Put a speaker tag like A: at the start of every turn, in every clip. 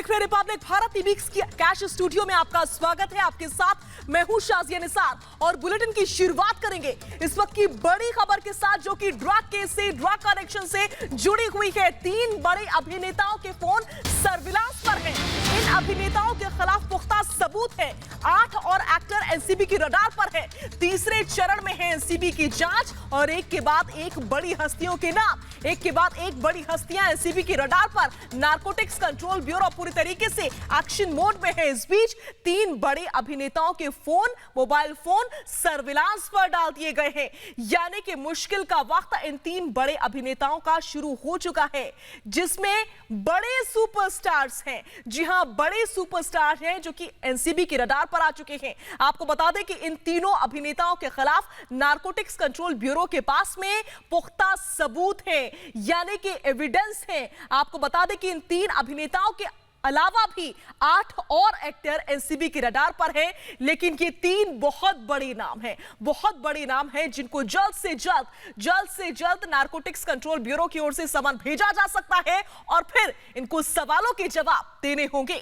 A: देख रहे Republic Bharat TV की कैश स्टूडियो में आपका स्वागत है। आपके साथ मैं हूं शाजिया निसार और बुलेटिन की शुरुआत करेंगे इस वक्त की बड़ी खबर के साथ, जो कि ड्रग केस से, ड्रग कनेक्शन से जुड़ी हुई है। 3 बड़े अभिनेताओं के फोन सर्विलांस पर हैं। इन अभिनेताओं के खिलाफ पुख्ता सबूत है। 8 और एक्टर एनसीबी की रडार पर है। तीसरे चरण में है एनसीबी की जांच और एक के बाद एक बड़ी हस्तियों के नाम, एक के बाद एक बड़ी हस्तियां एनसीबी की रडार पर। नारकोटिक्स कंट्रोल ब्यूरो पूरी तरीके से एक्शन मोड में है। इस बीच 3 बड़े अभिनेताओं के फोन, मोबाइल फोन सर्विलांस पर डाल दिए गए हैं। यानी कि मुश्किल का वक्त इन 3 बड़े अभिनेताओं का शुरू हो चुका है, जिसमें बड़े सुपरस्टार्स हैं। जी हां, बड़े सुपरस्टार हैं जो कि एनसीबी की रडार पर आ चुके हैं। आपको बता दें कि इन तीनों अभिनेताओं के खिलाफ नारकोटिक्स कंट्रोल ब्यूरो के पास में पुख्ता सबूत है, यानी कि एविडेंस है। आपको बता दें कि इन 3 अभिनेताओं के अलावा भी 8 और एक्टर एनसीबी की रडार पर है। लेकिन ये 3 बहुत बड़े नाम हैं, बहुत बड़े नाम हैं, जिनको जल्द से जल्द नारकोटिक्स कंट्रोल ब्यूरो की ओर से समन भेजा जा सकता है और फिर इनको सवालों के जवाब देने होंगे।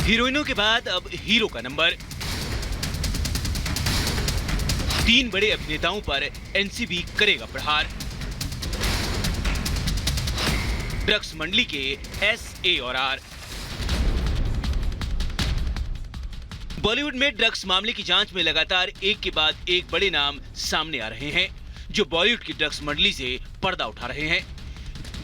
B: हीरोइनों के बाद अब हीरो का नंबर। 3 बड़े अभिनेताओं पर एनसीबी करेगा प्रहार। ड्रग्स मंडली के एस, ए और आर। बॉलीवुड में ड्रग्स मामले की जांच में लगातार एक के बाद एक बड़े नाम सामने आ रहे हैं, जो बॉलीवुड की ड्रग्स मंडली से पर्दा उठा रहे हैं।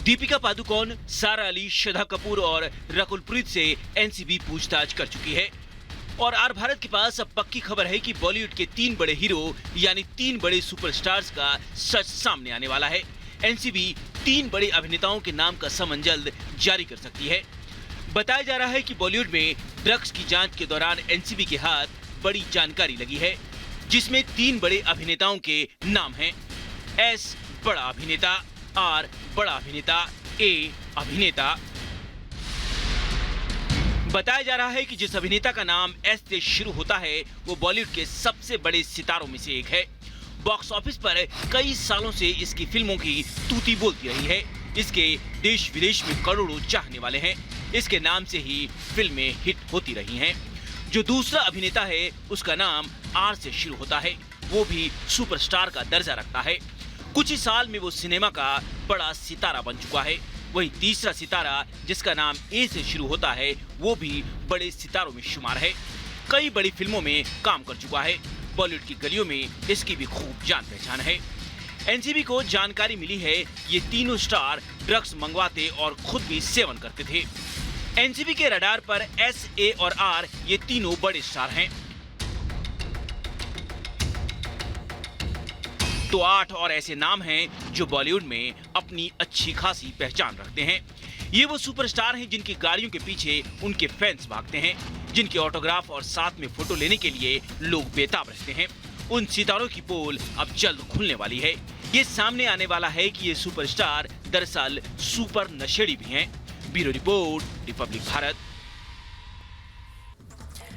B: दीपिका पादुकोण, सारा अली, श्रद्धा कपूर और रकुल प्रीत से एनसीबी पूछताछ कर चुकी है। और आर भारत के पास अब पक्की खबर है कि बॉलीवुड के 3 बड़े हीरो यानी 3 बड़े सुपरस्टार्स का सच सामने आने वाला है। एनसीबी 3 बड़े अभिनेताओं के नाम का समन जल्द जारी कर सकती है। बताया जा रहा है कि बॉलीवुड में ड्रग्स की जांच के दौरान एनसीबी के हाथ बड़ी जानकारी लगी है, जिसमें 3 बड़े अभिनेताओं के नाम हैं। एस बड़ा अभिनेता, आर बड़ा अभिनेता, ए अभिनेता। बताया जा रहा है कि जिस अभिनेता का नाम एस से शुरू होता है वो बॉलीवुड के सबसे बड़े सितारों में से एक है। बॉक्स ऑफिस पर कई सालों से इसकी फिल्मों की तूती बोलती रही है। इसके देश विदेश में करोड़ों चाहने वाले हैं। इसके नाम से ही फिल्में हिट होती रही हैं। जो दूसरा अभिनेता है उसका नाम आर से शुरू होता है। वो भी सुपरस्टार का दर्जा रखता है। कुछ ही साल में वो सिनेमा का बड़ा सितारा बन चुका है। वहीं तीसरा सितारा, जिसका नाम ए से शुरू होता है, वो भी बड़े सितारों में शुमार है। कई बड़ी फिल्मों में काम कर चुका है। बॉलीवुड की गलियों में इसकी भी खूब जान पहचान है। एनसीबी को जानकारी मिली है ये तीनों स्टार ड्रग्स मंगवाते और खुद भी सेवन करते थे। एनसीबी के रडार पर एस, ए और आर ये तीनों बड़े स्टार हैं। तो 8 और ऐसे नाम हैं जो बॉलीवुड में अपनी अच्छी खासी पहचान रखते हैं। ये वो सुपरस्टार हैं जिनकी गाड़ियों के पीछे उनके फैंस भागते हैं, जिनके ऑटोग्राफ और साथ में फोटो लेने के लिए लोग बेताब रहते हैं। उन सितारों की पोल अब जल्द खुलने वाली है। ये सामने आने वाला है कि ये सुपरस्टार दरअसल सुपर नशेड़ी भी हैं। Bureau report, Republic Bharat.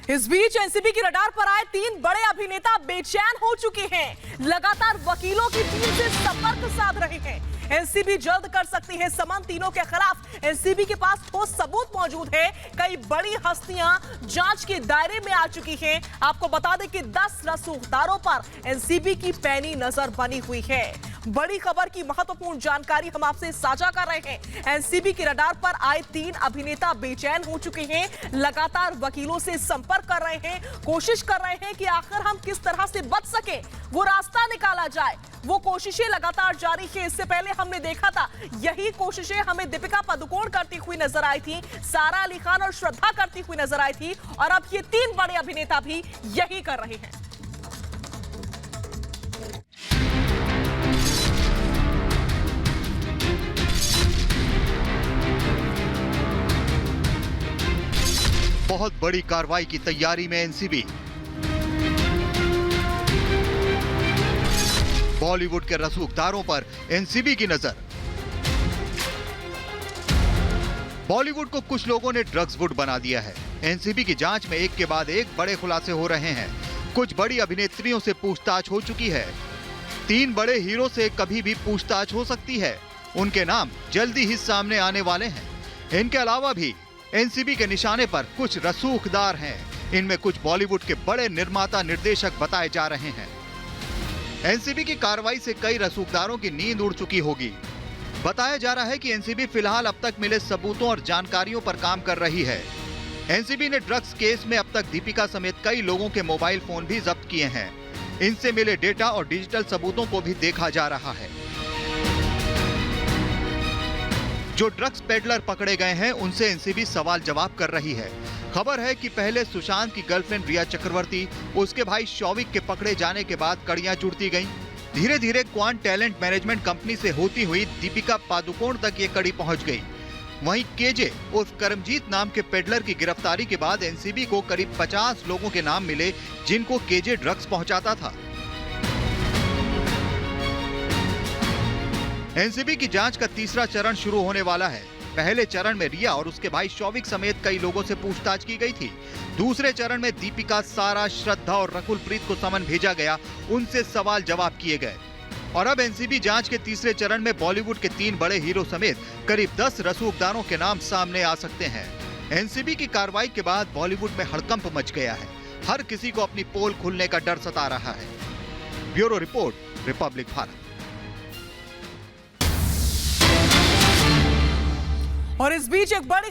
A: इस बीच एनसीबी की रडार पर आए 3 बड़े अभिनेता बेचैन हो चुके हैं। लगातार वकीलों की टीम से संपर्क साध रहे हैं। एनसीबी जल्द कर सकती है समन। तीनों के खिलाफ एनसीबी के पास ठोस सबूत मौजूद है। कई बड़ी हस्तियां जांच के दायरे में आ चुकी हैं। आपको बता दें कि 10 रसूखदारों पर एनसीबी की पैनी नजर बनी हुई है। बड़ी खबर की महत्वपूर्ण जानकारी हम आपसे साझा कर रहे हैं। एनसीबी की रडार पर आए 3 अभिनेता बेचैन हो चुके हैं। लगातार वकीलों से संपर्क कर रहे हैं, कोशिश कर रहे हैं कि आखिर हम किस तरह से बच सके, वो रास्ता निकाला जाए। वो कोशिशें लगातार जारी है। इससे पहले हमने देखा था यही कोशिशें हमें दीपिका पादुकोण करती हुई नजर आई थी, सारा अली खान और श्रद्धा करती हुई नजर आई थी, और अब ये 3 बड़े अभिनेता भी यही कर रहे हैं।
C: बहुत बड़ी कार्रवाई की तैयारी में एनसीबी। बॉलीवुड के रसूखदारों पर एनसीबी की नजर। बॉलीवुड को कुछ लोगों ने ड्रग्स वुड बना दिया है। एनसीबी की जांच में एक के बाद एक बड़े खुलासे हो रहे हैं। कुछ बड़ी अभिनेत्रियों से पूछताछ हो चुकी है। 3 बड़े हीरो से कभी भी पूछताछ हो सकती है। उनके नाम जल्दी ही सामने आने वाले हैं। इनके अलावा भी एनसीबी के निशाने पर कुछ रसूखदार हैं। इनमें कुछ बॉलीवुड के बड़े निर्माता निर्देशक बताए जा रहे हैं। एनसीबी की कार्रवाई से कई रसूखदारों की नींद उड़ चुकी होगी। बताया जा रहा है कि एनसीबी फिलहाल अब तक मिले सबूतों और जानकारियों पर काम कर रही है। एनसीबी ने ड्रग्स केस में अब तक दीपिका समेत कई लोगों के मोबाइल फोन भी जब्त किए हैं। इनसे मिले डेटा और डिजिटल सबूतों को भी देखा जा रहा है। जो ड्रग्स पेडलर पकड़े गए हैं उनसे एनसीबी सवाल जवाब कर रही है। खबर है कि पहले सुशांत की गर्लफ्रेंड रिया चक्रवर्ती, उसके भाई शौविक के पकड़े जाने के बाद कड़ियां जुड़ती गईं। धीरे धीरे क्वांट टैलेंट मैनेजमेंट कंपनी से होती हुई दीपिका पादुकोण तक ये कड़ी पहुंच गई। वहीं केजे उर्फ करमजीत नाम के पेडलर की गिरफ्तारी के बाद एनसीबी को करीब 50 लोगों के नाम मिले जिनको केजे ड्रग्स पहुंचाता था। एनसीबी की जांच का तीसरा चरण शुरू होने वाला है। पहले चरण में रिया और उसके भाई शौविक समेत कई लोगों से पूछताछ की गई थी। दूसरे चरण में दीपिका, सारा, श्रद्धा और रकुलप्रीत को समन भेजा गया, उनसे सवाल जवाब किए गए। और अब एनसीबी जांच के तीसरे चरण में बॉलीवुड के 3 बड़े हीरो समेत करीब 10 रसूखदारों के नाम सामने आ सकते हैं। एनसीबी की कार्रवाई के बाद बॉलीवुड में हड़कंप मच गया है। हर किसी को अपनी पोल खुलने का डर सता रहा है। Bureau report, Republic Bharat.
A: और इस बीच एक बड़ी